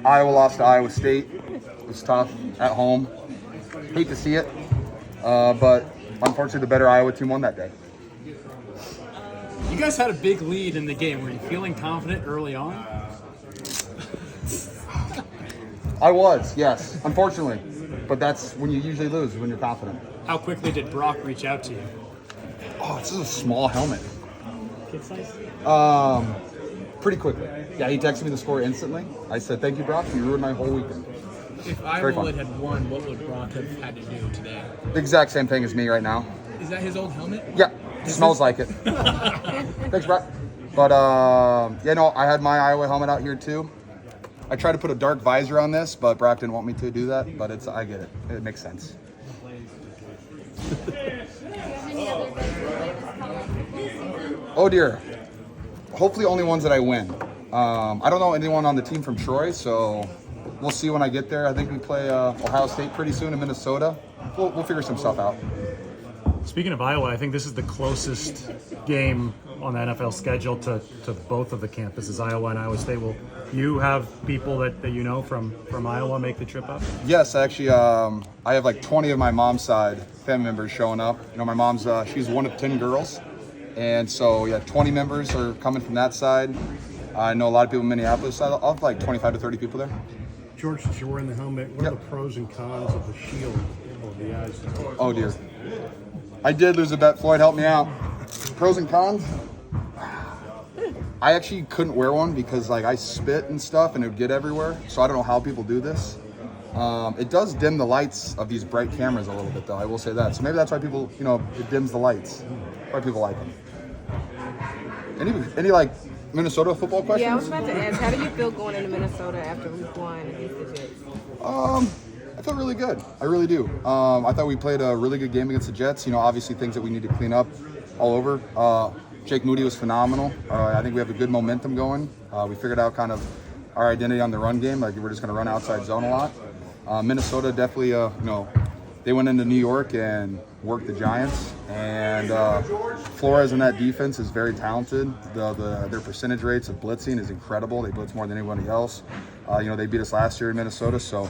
Iowa lost to Iowa State. It was tough at home. Hate to see it, but unfortunately the better Iowa team won that day. You guys had a big lead in the game. Were you feeling confident early on? I was, yes, unfortunately. But that's when you usually lose, when you're confident. How quickly did Brock reach out to you? Oh, this is a small helmet. Kid size? Pretty quickly. Yeah, he texted me the score instantly. I said, "Thank you, Brock. You ruined my whole weekend." If Iowa had won, what would Brock have had to do today? The exact same thing as me right now. Is that his old helmet? Yeah, smells like it. Thanks, Brock. But yeah, no, I had my Iowa helmet out here too. I tried to put a dark visor on this, but Brock didn't want me to do that. But I get it. It makes sense. Oh dear. Hopefully only ones that I win. I don't know anyone on the team from Troy, so we'll see when I get there. I think we play Ohio State pretty soon in Minnesota. We'll figure some stuff out. Speaking of Iowa, I think this is the closest game on the NFL schedule to both of the campuses, Iowa and Iowa State. Will you have people that you know from Iowa make the trip up? Yes, actually, I have like 20 of my mom's side family members showing up. You know, my mom's, she's one of 10 girls. And so, yeah, 20 members are coming from that side. I know a lot of people in Minneapolis. I'll have like 25 to 30 people there. George, since you're wearing the helmet, what are the pros and cons of the shield over the eyes? Oh, dear. I did lose a bet. Floyd, help me out. Pros and cons? I actually couldn't wear one because like I spit and stuff and it would get everywhere. So I don't know how people do this. It does dim the lights of these bright cameras a little bit though, I will say that. So maybe that's why people, you know, it dims the lights. Why people like them. Any like Minnesota football questions? Yeah, I was about to ask, how do you feel going into Minnesota after week 1 against the Jets? I felt really good. I really do. I thought we played a really good game against the Jets. You know, obviously things that we need to clean up all over. Jake Moody was phenomenal. I think we have a good momentum going. We figured out kind of our identity on the run game. Like we're just going to run outside zone a lot. Minnesota definitely, you know, they went into New York and worked the Giants. And Flores in that defense is very talented. Their percentage rates of blitzing is incredible. They blitz more than anybody else. You know, they beat us last year in Minnesota, so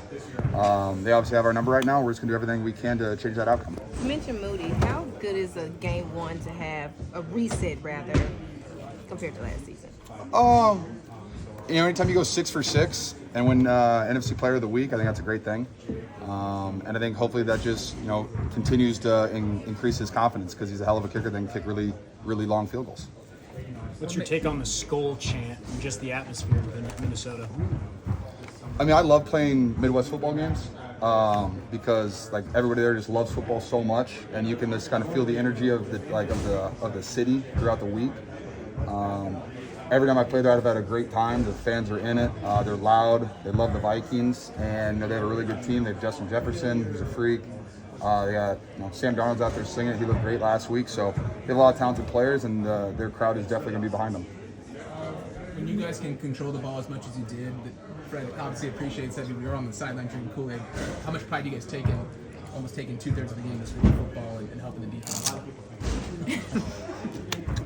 they obviously have our number right now. We're just going to do everything we can to change that outcome. You mentioned Moody. How good is a game 1 to have a reset, rather, compared to last season? You know, anytime you go 6 for 6 and win NFC Player of the Week, I think that's a great thing. And I think hopefully that just, you know, continues to increase his confidence because he's a hell of a kicker that can kick really, really long field goals. What's your take on the Skull chant and just the atmosphere within Minnesota? I mean, I love playing Midwest football games because like everybody there just loves football so much, and you can just kind of feel the energy of the city throughout the week. Every time I play there, I've had a great time. The fans are in it. They're loud. They love the Vikings, and they have a really good team. They have Justin Jefferson, who's a freak. They got Sam Darnold's out there singing. He looked great last week. So they have a lot of talented players, and their crowd is definitely going to be behind them. When you guys can control the ball as much as you did, Fred obviously appreciates that we were on the sideline drinking Kool-Aid. How much pride do you guys take in almost taking 2/3 of the game this week of football and helping the defense?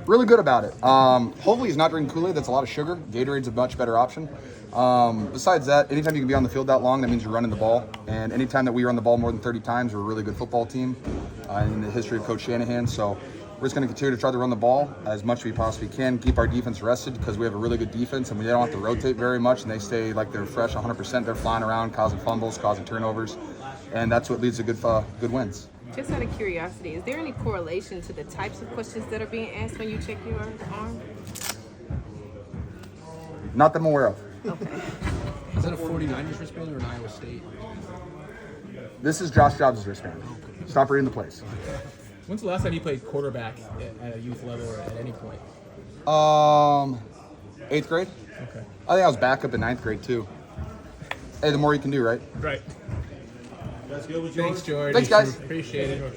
Really good about it. Hopefully he's not drinking Kool-Aid. That's a lot of sugar. Gatorade's a much better option. Besides that, anytime you can be on the field that long, that means you're running the ball. And anytime that we run the ball more than 30 times, we're a really good football team in the history of Coach Shanahan. So we're just going to continue to try to run the ball as much as we possibly can, keep our defense rested because we have a really good defense and we don't have to rotate very much and they stay like they're fresh 100%. They're flying around, causing fumbles, causing turnovers. And that's what leads to good wins. Just out of curiosity, is there any correlation to the types of questions that are being asked when you check your arm? Not that I'm aware of. Okay. Is that a 49ers wristband or an Iowa State? This is Josh Jobs' wristband. Stop reading the plays. When's the last time you played quarterback at a youth level or at any point? 8th grade. Okay. I think I was backup in 9th grade too. Hey, the more you can do, right? Right. Thanks, George. Thanks, guys. Appreciate it.